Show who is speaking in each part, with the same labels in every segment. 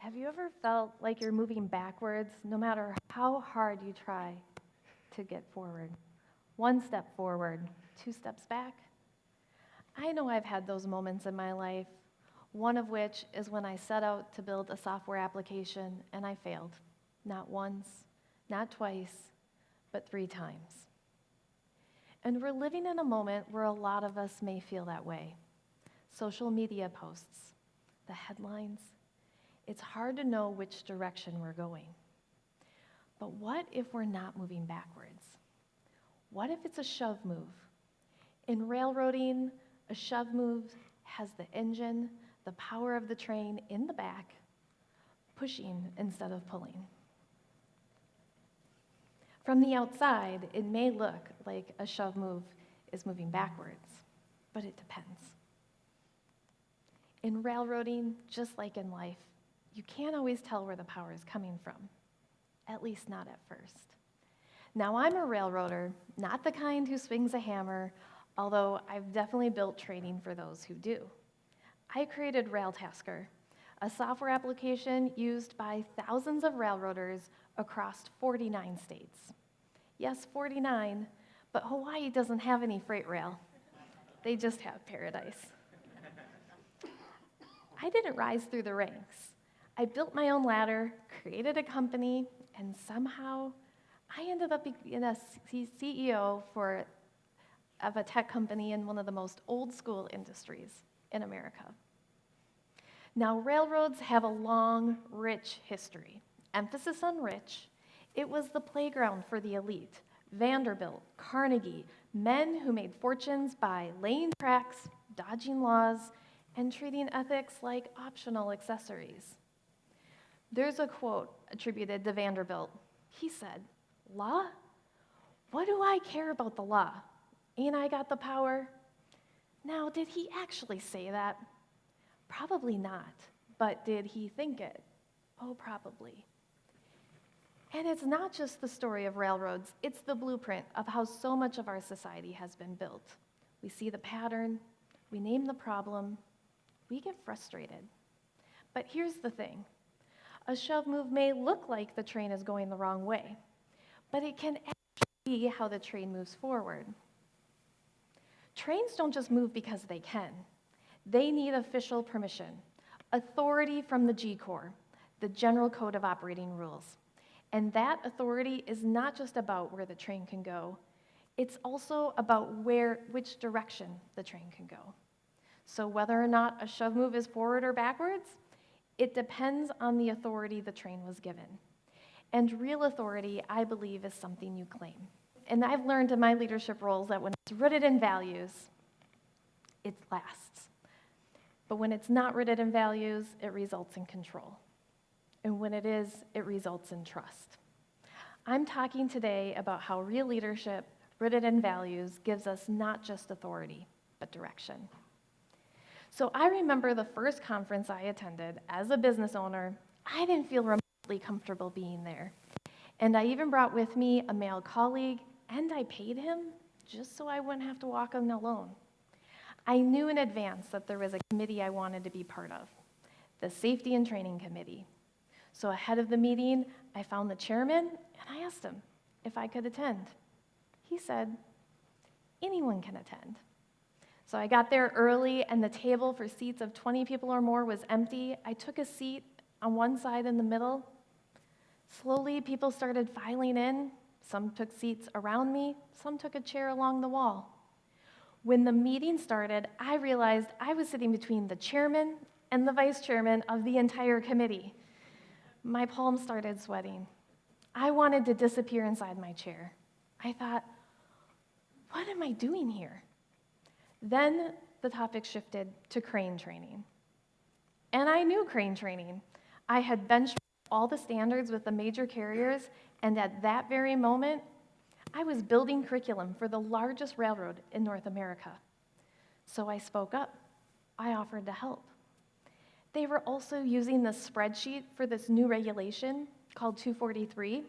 Speaker 1: Have you ever felt like you're moving backwards no matter how hard you try to get forward? One step forward, two steps back? I know I've had those moments in my life, one of which is when I set out to build a software application and I failed. Not once, not twice, but 3 times. And we're living in a moment where a lot of us may feel that way. Social media posts, the headlines, it's hard to know which direction we're going. But what if we're not moving backwards? What if it's a shove move? In railroading, a shove move has the engine, the power of the train in the back, pushing instead of pulling. From the outside, it may look like a shove move is moving backwards, but it depends. In railroading, just like in life, you can't always tell where the power is coming from, at least not at first. Now, I'm a railroader, not the kind who swings a hammer, although I've definitely built training for those who do. I created RailTasker, a software application used by thousands of railroaders across 49 states. Yes, 49, but Hawaii doesn't have any freight rail. They just have paradise. I didn't rise through the ranks. I built my own ladder, created a company, and somehow I ended up being a CEO of a tech company in one of the most old school industries in America. Now, railroads have a long, rich history. Emphasis on rich. It was the playground for the elite. Vanderbilt, Carnegie, men who made fortunes by laying tracks, dodging laws, and treating ethics like optional accessories. There's a quote attributed to Vanderbilt. He said, "Law? What do I care about the law? Ain't I got the power?" Now, did he actually say that? Probably not. But did he think it? Oh, probably. And it's not just the story of railroads, it's the blueprint of how so much of our society has been built. We see the pattern, we name the problem, we get frustrated. But here's the thing. A shove move may look like the train is going the wrong way, but it can actually be how the train moves forward. Trains don't just move because they can. They need official permission, authority from the G Corps, the General Code of Operating Rules. And that authority is not just about where the train can go, it's also about which direction the train can go. So whether or not a shove move is forward or backwards, it depends on the authority the train was given. And real authority, I believe, is something you claim. And I've learned in my leadership roles that when it's rooted in values, it lasts. But when it's not rooted in values, it results in control. And when it is, it results in trust. I'm talking today about how real leadership, rooted in values, gives us not just authority, but direction. So I remember the first conference I attended as a business owner, I didn't feel remotely comfortable being there. And I even brought with me a male colleague, and I paid him just so I wouldn't have to walk in alone. I knew in advance that there was a committee I wanted to be part of, the Safety and Training Committee. So ahead of the meeting, I found the chairman, and I asked him if I could attend. He said, anyone can attend. So I got there early, and the table for seats of 20 people or more was empty. I took a seat on one side in the middle. Slowly, people started filing in. Some took seats around me. Some took a chair along the wall. When the meeting started, I realized I was sitting between the chairman and the vice chairman of the entire committee. My palms started sweating. I wanted to disappear inside my chair. I thought, what am I doing here? Then the topic shifted to crane training. And I knew crane training. I had benchmarked all the standards with the major carriers, and at that very moment, I was building curriculum for the largest railroad in North America. So I spoke up. I offered to help. They were also using the spreadsheet for this new regulation called 243.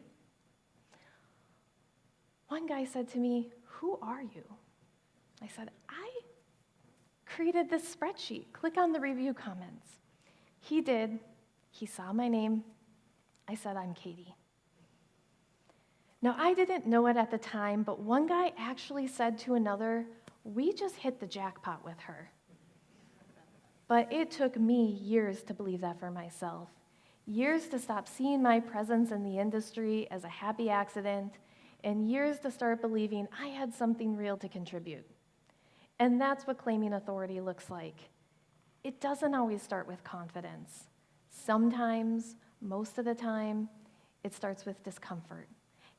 Speaker 1: One guy said to me, "Who are you?" I said, "I created this spreadsheet. Click on the review comments." He did, He saw my name. I said, "I'm Katie." Now, I didn't know it at the time, but one guy actually said to another, "We just hit the jackpot with her." But it took me years to believe that for myself, years to stop seeing my presence in the industry as a happy accident, and years to start believing I had something real to contribute. And that's what claiming authority looks like. It doesn't always start with confidence. Sometimes, most of the time, it starts with discomfort.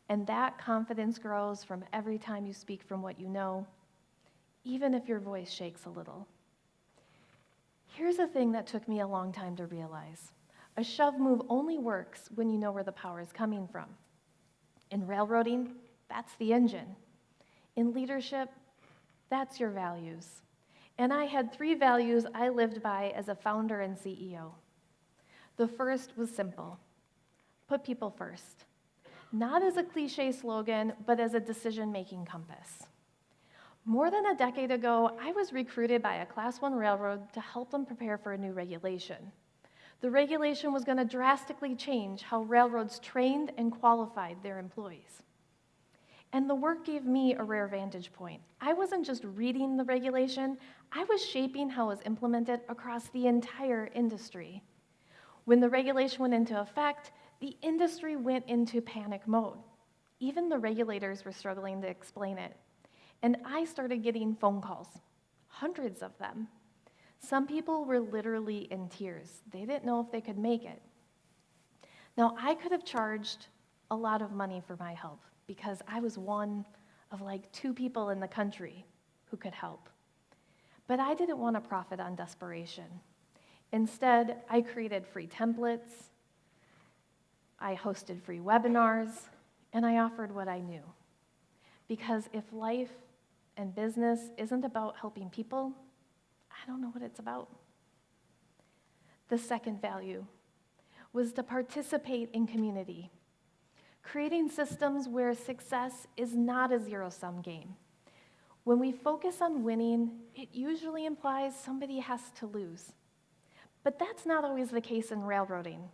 Speaker 1: And that confidence grows from every time you speak from what you know, even if your voice shakes a little. Here's a thing that took me a long time to realize. A shove move only works when you know where the power is coming from. In railroading, that's the engine. In leadership, that's your values. And I had 3 values I lived by as a founder and CEO. The first was simple: put people first. Not as a cliche slogan, but as a decision-making compass. More than a decade ago, I was recruited by a Class 1 railroad to help them prepare for a new regulation. The regulation was going to drastically change how railroads trained and qualified their employees. And the work gave me a rare vantage point. I wasn't just reading the regulation, I was shaping how it was implemented across the entire industry. When the regulation went into effect, the industry went into panic mode. Even the regulators were struggling to explain it. And I started getting phone calls, hundreds of them. Some people were literally in tears. They didn't know if they could make it. Now, I could have charged a lot of money for my help because I was one of like 2 people in the country who could help. But I didn't want to profit on desperation. Instead, I created free templates, I hosted free webinars, and I offered what I knew. Because if life and business isn't about helping people, I don't know what it's about. The second value was to participate in community, creating systems where success is not a zero-sum game. When we focus on winning, it usually implies somebody has to lose. But that's not always the case in railroading.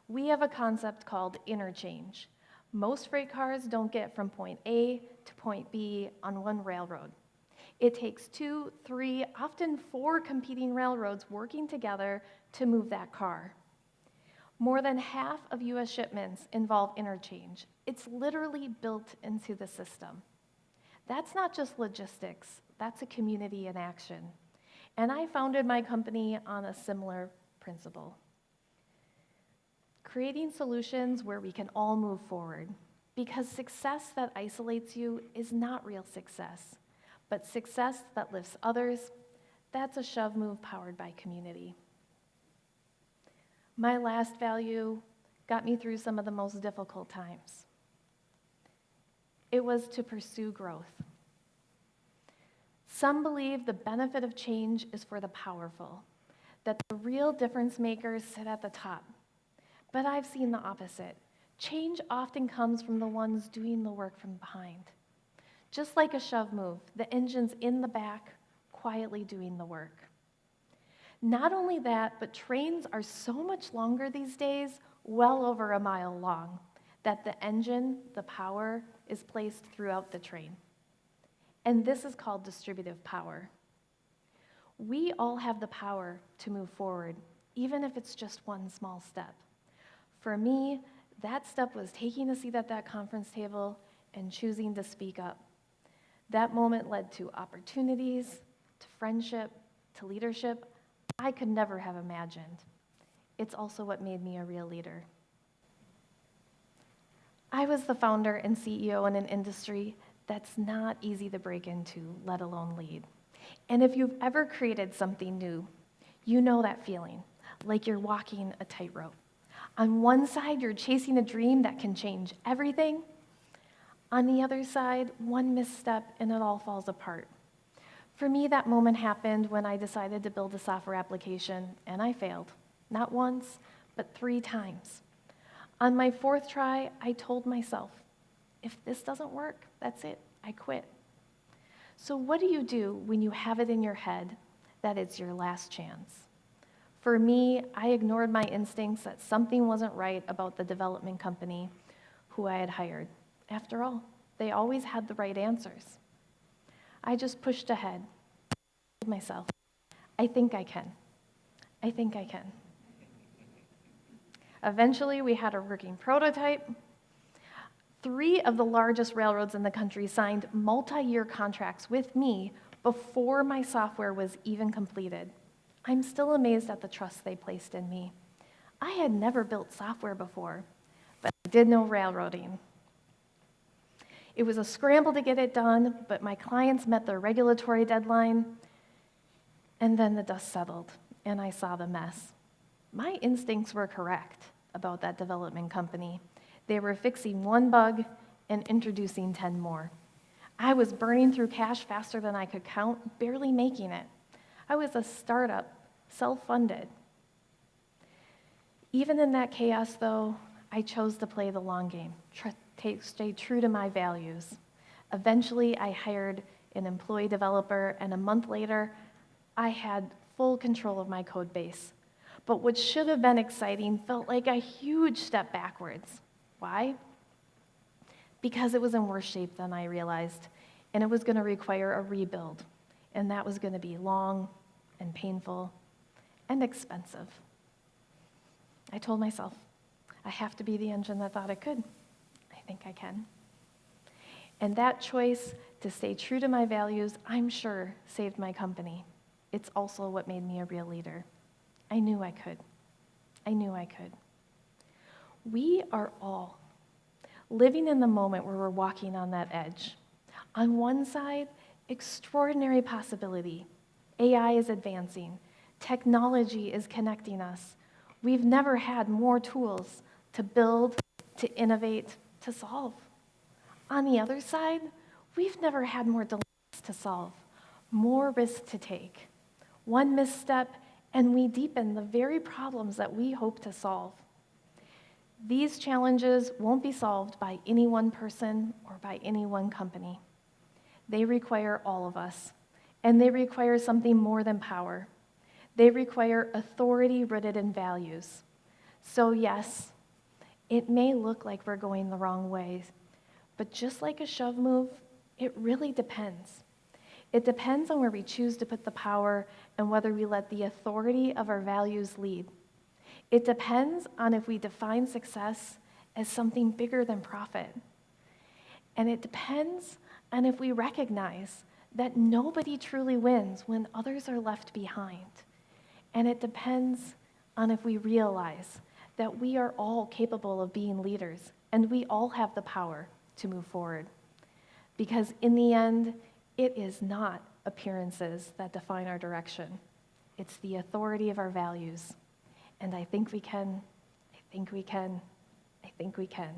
Speaker 1: We have a concept called interchange. Most freight cars don't get from point A to point B on one railroad. It takes 2, 3, often 4 competing railroads working together to move that car. More than half of U.S. shipments involve interchange. It's literally built into the system. That's not just logistics, that's a community in action. And I founded my company on a similar principle. Creating solutions where we can all move forward, because success that isolates you is not real success, but success that lifts others, that's a shove move powered by community. My last value got me through some of the most difficult times. It was to pursue growth. Some believe the benefit of change is for the powerful, that the real difference makers sit at the top. But I've seen the opposite. Change often comes from the ones doing the work from behind. Just like a shove move, the engine's in the back, quietly doing the work. Not only that, but trains are so much longer these days, well over a mile long, that the engine, the power, is placed throughout the train. And this is called distributive power. We all have the power to move forward, even if it's just one small step. For me, that step was taking a seat at that conference table and choosing to speak up. That moment led to opportunities, to friendship, to leadership I could never have imagined. It's also what made me a real leader. I was the founder and CEO in an industry that's not easy to break into, let alone lead. And if you've ever created something new, you know that feeling, like you're walking a tightrope. On one side, you're chasing a dream that can change everything. On the other side, one misstep and it all falls apart. For me, that moment happened when I decided to build a software application, and I failed. Not once, but 3 times. On my 4th try, I told myself, if this doesn't work, that's it, I quit. So what do you do when you have it in your head that it's your last chance? For me, I ignored my instincts that something wasn't right about the development company who I had hired. After all, they always had the right answers. I just pushed ahead. I told myself, I think I can. I think I can. Eventually, we had a working prototype. 3 of the largest railroads in the country signed multi-year contracts with me before my software was even completed. I'm still amazed at the trust they placed in me. I had never built software before, but I did know railroading. It was a scramble to get it done, but my clients met their regulatory deadline, and then the dust settled, and I saw the mess. My instincts were correct about that development company. They were fixing 1 bug and introducing 10 more. I was burning through cash faster than I could count, barely making it. I was a startup, self-funded. Even in that chaos, though, I chose to play the long game, stay true to my values. Eventually, I hired an employee developer, and a month later, I had full control of my code base. But what should have been exciting felt like a huge step backwards. Why? Because it was in worse shape than I realized, and it was going to require a rebuild, and that was going to be long and painful and expensive. I told myself, I have to be the engine that thought it could. I think I can. And that choice to stay true to my values, I'm sure, saved my company. It's also what made me a real leader. I knew I could. I knew I could. We are all living in the moment where we're walking on that edge. On one side, extraordinary possibility. AI is advancing. Technology is connecting us. We've never had more tools to build, to innovate, to solve. On the other side, we've never had more dilemmas to solve, more risks to take. One misstep, and we deepen the very problems that we hope to solve. These challenges won't be solved by any one person or by any one company. They require all of us, and they require something more than power. They require authority rooted in values. So yes, it may look like we're going the wrong way, but just like a shove move, it really depends. It depends on where we choose to put the power and whether we let the authority of our values lead. It depends on if we define success as something bigger than profit. And it depends on if we recognize that nobody truly wins when others are left behind. And it depends on if we realize that we are all capable of being leaders and we all have the power to move forward. Because in the end, it is not appearances that define our direction. It's the authority of our values. And I think we can, I think we can, I think we can.